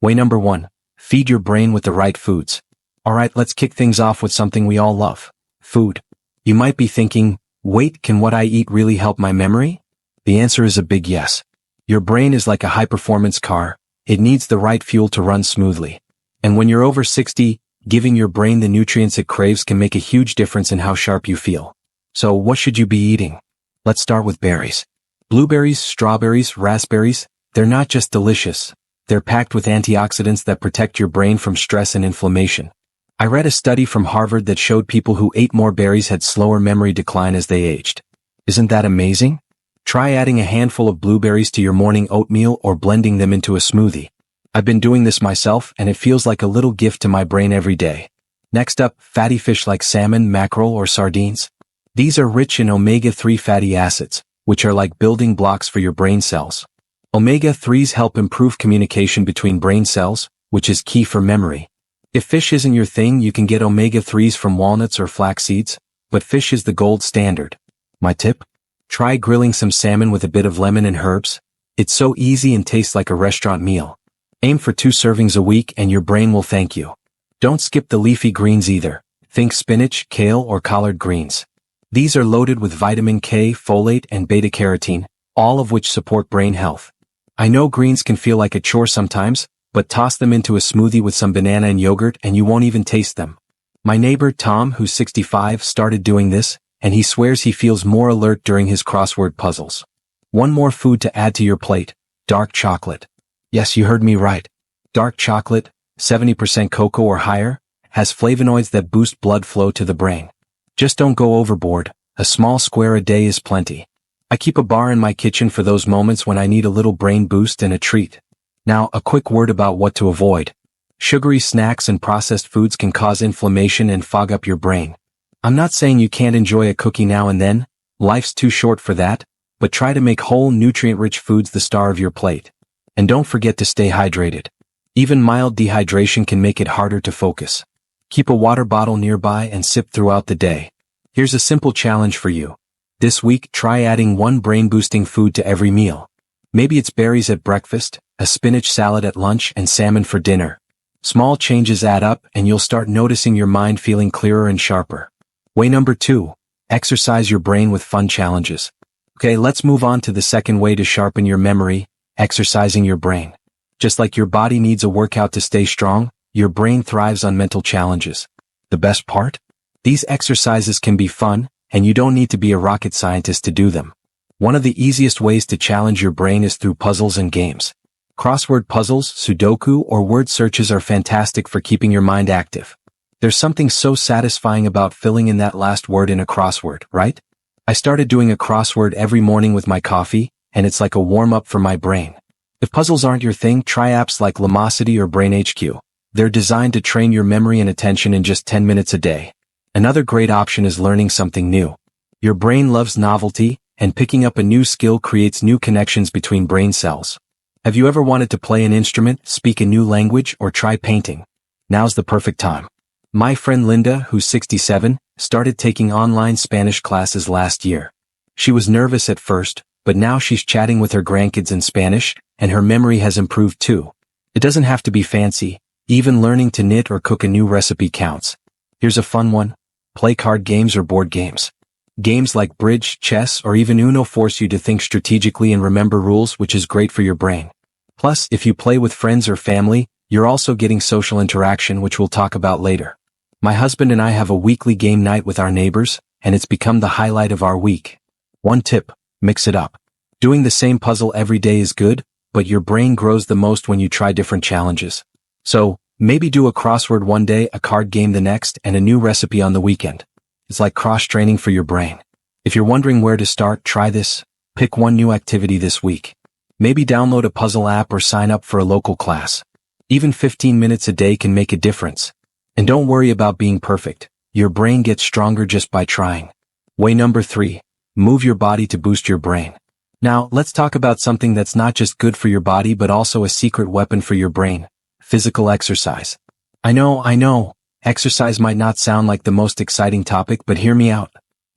Way number 1. Feed your brain with the right foods. Alright, let's kick things off with something we all love. Food. You might be thinking, wait, can what I eat really help my memory? The answer is a big yes. Your brain is like a high-performance car. It needs the right fuel to run smoothly. And when you're over 60, giving your brain the nutrients it craves can make a huge difference in how sharp you feel. So what should you be eating? Let's start with berries. Blueberries, strawberries, raspberries, they're not just delicious. They're packed with antioxidants that protect your brain from stress and inflammation. I read a study from Harvard that showed people who ate more berries had slower memory decline as they aged. Isn't that amazing? Try adding a handful of blueberries to your morning oatmeal or blending them into a smoothie. I've been doing this myself and it feels like a little gift to my brain every day. Next up, fatty fish like salmon, mackerel, or sardines. These are rich in omega-3 fatty acids, which are like building blocks for your brain cells. Omega-3s help improve communication between brain cells, which is key for memory. If fish isn't your thing, you can get omega-3s from walnuts or flax seeds, but fish is the gold standard. My tip? Try grilling some salmon with a bit of lemon and herbs. It's so easy and tastes like a restaurant meal. Aim for 2 servings a week and your brain will thank you. Don't skip the leafy greens either. Think spinach, kale, or collard greens. These are loaded with vitamin K, folate, and beta-carotene, all of which support brain health. I know greens can feel like a chore sometimes, but toss them into a smoothie with some banana and yogurt and you won't even taste them. My neighbor Tom, who's 65, started doing this, and he swears he feels more alert during his crossword puzzles. One more food to add to your plate: dark chocolate. Yes, you heard me right. Dark chocolate, 70% cocoa or higher, has flavonoids that boost blood flow to the brain. Just don't go overboard. A small square a day is plenty. I keep a bar in my kitchen for those moments when I need a little brain boost and a treat. Now, a quick word about what to avoid. Sugary snacks and processed foods can cause inflammation and fog up your brain. I'm not saying you can't enjoy a cookie now and then. Life's too short for that, but try to make whole, nutrient-rich foods the star of your plate. And don't forget to stay hydrated. Even mild dehydration can make it harder to focus. Keep a water bottle nearby and sip throughout the day. Here's a simple challenge for you. This week, try adding 1 brain-boosting food to every meal. Maybe it's berries at breakfast, a spinach salad at lunch, and salmon for dinner. Small changes add up and you'll start noticing your mind feeling clearer and sharper. Way number 2. Exercise your brain with fun challenges. Okay, let's move on to the second way to sharpen your memory: exercising your brain. Just like your body needs a workout to stay strong, your brain thrives on mental challenges. The best part? These exercises can be fun, and you don't need to be a rocket scientist to do them. One of the easiest ways to challenge your brain is through puzzles and games. Crossword puzzles, Sudoku, or word searches are fantastic for keeping your mind active. There's something so satisfying about filling in that last word in a crossword, right? I started doing a crossword every morning with my coffee, and it's like a warm-up for my brain. If puzzles aren't your thing, try apps like Lumosity or Brain HQ. They're designed to train your memory and attention in just 10 minutes a day. Another great option is learning something new. Your brain loves novelty, and picking up a new skill creates new connections between brain cells. Have you ever wanted to play an instrument, speak a new language, or try painting? Now's the perfect time. My friend Linda, who's 67, started taking online Spanish classes last year. She was nervous at first, but now she's chatting with her grandkids in Spanish, and her memory has improved too. It doesn't have to be fancy. Even learning to knit or cook a new recipe counts. Here's a fun one. Play card games or board games. Games like bridge, chess, or even Uno force you to think strategically and remember rules, which is great for your brain. Plus, if you play with friends or family, you're also getting social interaction, which we'll talk about later. My husband and I have a weekly game night with our neighbors, and it's become the highlight of our week. One tip: mix it up. Doing the same puzzle every day is good, but your brain grows the most when you try different challenges. So, maybe do a crossword one day, a card game the next, and a new recipe on the weekend. It's like cross-training for your brain. If you're wondering where to start, try this. Pick one new activity this week. Maybe download a puzzle app or sign up for a local class. Even 15 minutes a day can make a difference. And don't worry about being perfect. Your brain gets stronger just by trying. Way number 3. Move your body to boost your brain. Now, let's talk about something that's not just good for your body but also a secret weapon for your brain: physical exercise. I know, exercise might not sound like the most exciting topic, but hear me out.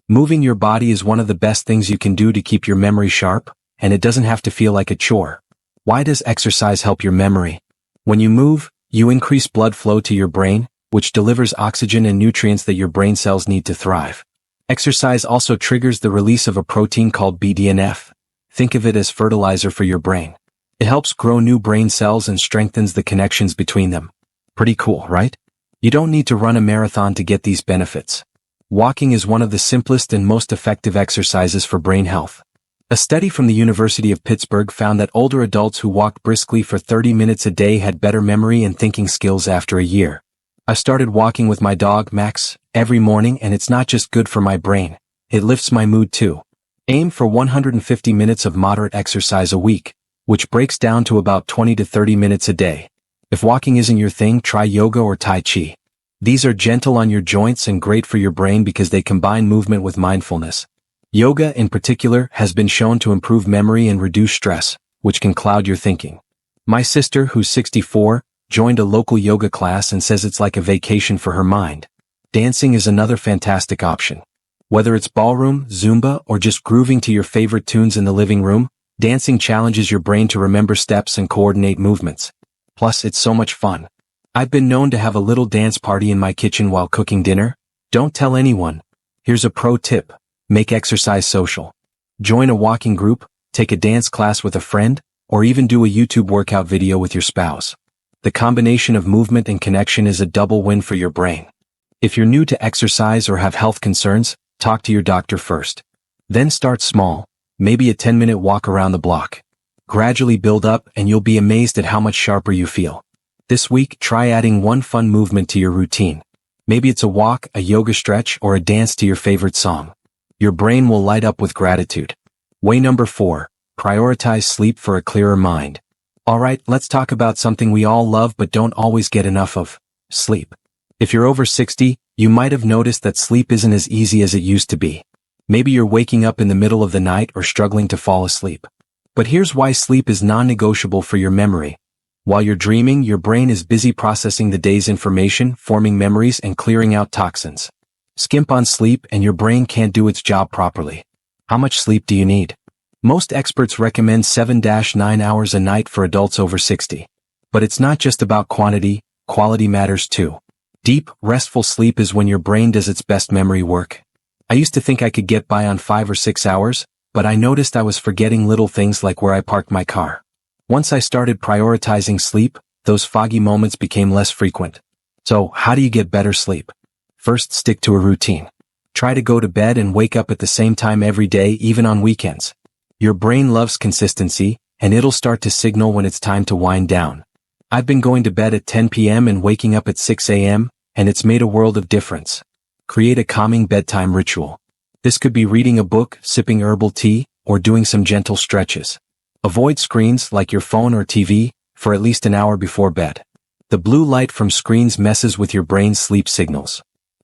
Moving your body is one of the best things you can do to keep your memory sharp, and it doesn't have to feel like a chore. Why does exercise help your memory? When you move, you increase blood flow to your brain, which delivers oxygen and nutrients that your brain cells need to thrive. Exercise also triggers the release of a protein called BDNF. Think of it as fertilizer for your brain. It helps grow new brain cells and strengthens the connections between them. Pretty cool, right? You don't need to run a marathon to get these benefits. Walking is one of the simplest and most effective exercises for brain health. A study from the University of Pittsburgh found that older adults who walked briskly for 30 minutes a day had better memory and thinking skills after a year. I started walking with my dog, Max, every morning, and it's not just good for my brain, it lifts my mood too. Aim for 150 minutes of moderate exercise a week, which breaks down to about 20 to 30 minutes a day. If walking isn't your thing, try yoga or Tai Chi. These are gentle on your joints and great for your brain because they combine movement with mindfulness. Yoga, in particular, has been shown to improve memory and reduce stress, which can cloud your thinking. My sister, who's 64, joined a local yoga class and says it's like a vacation for her mind. Dancing is another fantastic option. Whether it's ballroom, Zumba, or just grooving to your favorite tunes in the living room, dancing challenges your brain to remember steps and coordinate movements. Plus, it's so much fun. I've been known to have a little dance party in my kitchen while cooking dinner. Don't tell anyone. Here's a pro tip. Make exercise social. Join a walking group, take a dance class with a friend, or even do a YouTube workout video with your spouse. The combination of movement and connection is a double win for your brain. If you're new to exercise or have health concerns, talk to your doctor first. Then start small, maybe a 10-minute walk around the block. Gradually build up and you'll be amazed at how much sharper you feel. This week, try adding one fun movement to your routine. Maybe it's a walk, a yoga stretch, or a dance to your favorite song. Your brain will light up with gratitude. Way number 4, prioritize sleep for a clearer mind. Alright, let's talk about something we all love but don't always get enough of: sleep. If you're over 60, you might have noticed that sleep isn't as easy as it used to be. Maybe you're waking up in the middle of the night or struggling to fall asleep. But here's why sleep is non-negotiable for your memory. While you're dreaming, your brain is busy processing the day's information, forming memories, and clearing out toxins. Skimp on sleep and your brain can't do its job properly. How much sleep do you need? Most experts recommend 7-9 hours a night for adults over 60. But it's not just about quantity, quality matters too. Deep, restful sleep is when your brain does its best memory work. I used to think I could get by on 5 or 6 hours, but I noticed I was forgetting little things like where I parked my car. Once I started prioritizing sleep, those foggy moments became less frequent. So, how do you get better sleep? First, stick to a routine. Try to go to bed and wake up at the same time every day, even on weekends. Your brain loves consistency, and it'll start to signal when it's time to wind down. I've been going to bed at 10 p.m. and waking up at 6 a.m., and it's made a world of difference. Create a calming bedtime ritual. This could be reading a book, sipping herbal tea, or doing some gentle stretches. Avoid screens like your phone or TV for at least an hour before bed. The blue light from screens messes with your brain's sleep signals.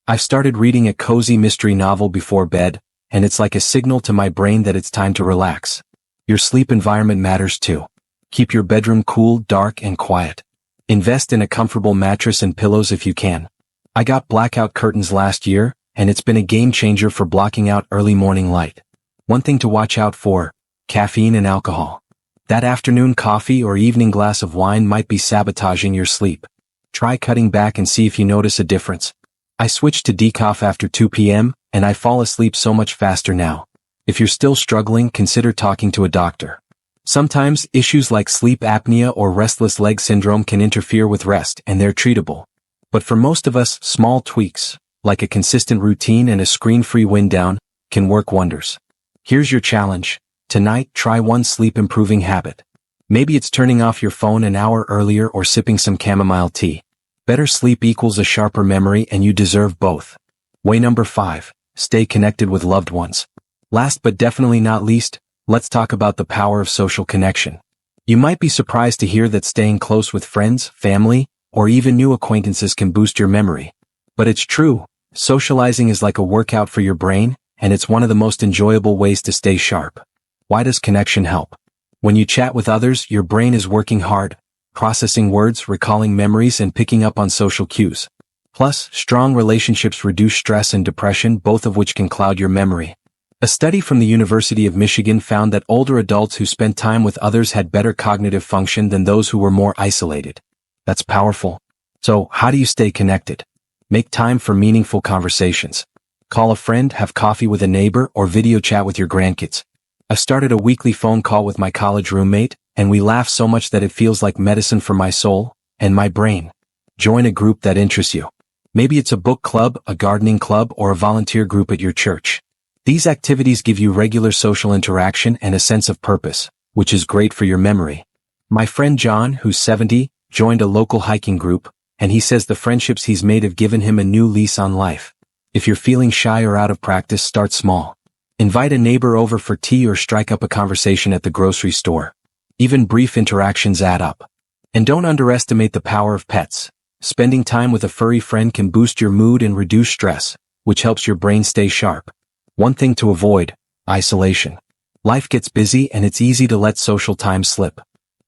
I've started reading a cozy mystery novel before bed, and it's like a signal to my brain that it's time to relax. Your sleep environment matters too. Keep your bedroom cool, dark, and quiet. Invest in a comfortable mattress and pillows if you can. I got blackout curtains last year, and it's been a game changer for blocking out early morning light. One thing to watch out for: caffeine and alcohol. That afternoon coffee or evening glass of wine might be sabotaging your sleep. Try cutting back and see if you notice a difference. I switched to decaf after 2 p.m., and I fall asleep so much faster now. If you're still struggling, consider talking to a doctor. Sometimes, issues like sleep apnea or restless leg syndrome can interfere with rest, and they're treatable. But for most of us, small tweaks, like a consistent routine and a screen-free wind down, can work wonders. Here's your challenge. Tonight, try one sleep-improving habit. Maybe it's turning off your phone an hour earlier or sipping some chamomile tea. Better sleep equals a sharper memory, and you deserve both. Way number 5. Stay connected with loved ones. Last but definitely not least, let's talk about the power of social connection. You might be surprised to hear that staying close with friends, family, or even new acquaintances can boost your memory. But it's true, socializing is like a workout for your brain, and it's one of the most enjoyable ways to stay sharp. Why does connection help? When you chat with others, your brain is working hard, processing words, recalling memories, and picking up on social cues. Plus, strong relationships reduce stress and depression, both of which can cloud your memory. A study from the University of Michigan found that older adults who spent time with others had better cognitive function than those who were more isolated. That's powerful. So, how do you stay connected? Make time for meaningful conversations. Call a friend, have coffee with a neighbor, or video chat with your grandkids. I've started a weekly phone call with my college roommate, and we laugh so much that it feels like medicine for my soul and my brain. Join a group that interests you. Maybe it's a book club, a gardening club, or a volunteer group at your church. These activities give you regular social interaction and a sense of purpose, which is great for your memory. My friend John, who's 70, joined a local hiking group, and he says the friendships he's made have given him a new lease on life. If you're feeling shy or out of practice, start small. Invite a neighbor over for tea or strike up a conversation at the grocery store. Even brief interactions add up. And don't underestimate the power of pets. Spending time with a furry friend can boost your mood and reduce stress, which helps your brain stay sharp. One thing to avoid: isolation. Life gets busy and it's easy to let social time slip.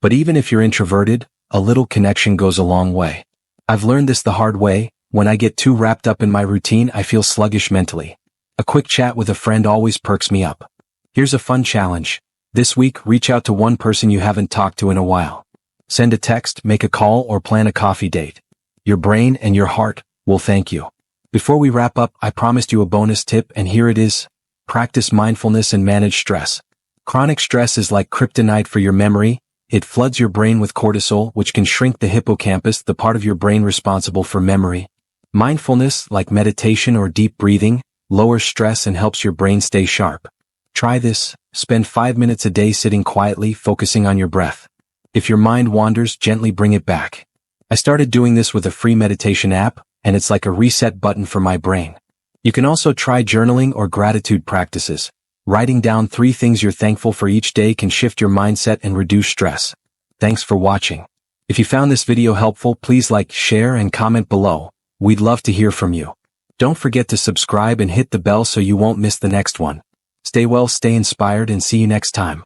But even if you're introverted, a little connection goes a long way. I've learned this the hard way. When I get too wrapped up in my routine, I feel sluggish mentally. A quick chat with a friend always perks me up. Here's a fun challenge. This week, reach out to one person you haven't talked to in a while. Send a text, make a call, or plan a coffee date. Your brain and your heart will thank you. Before we wrap up, I promised you a bonus tip, and here it is. Practice mindfulness and manage stress. Chronic stress is like kryptonite for your memory. It floods your brain with cortisol, which can shrink the hippocampus, the part of your brain responsible for memory. Mindfulness, like meditation or deep breathing, lowers stress and helps your brain stay sharp. Try this. Spend 5 minutes a day sitting quietly, focusing on your breath. If your mind wanders, gently bring it back. I started doing this with a free meditation app, and it's like a reset button for my brain. You can also try journaling or gratitude practices. Writing down 3 things you're thankful for each day can shift your mindset and reduce stress. Thanks for watching. If you found this video helpful, please like, share, and comment below. We'd love to hear from you. Don't forget to subscribe and hit the bell so you won't miss the next one. Stay well, stay inspired, and see you next time.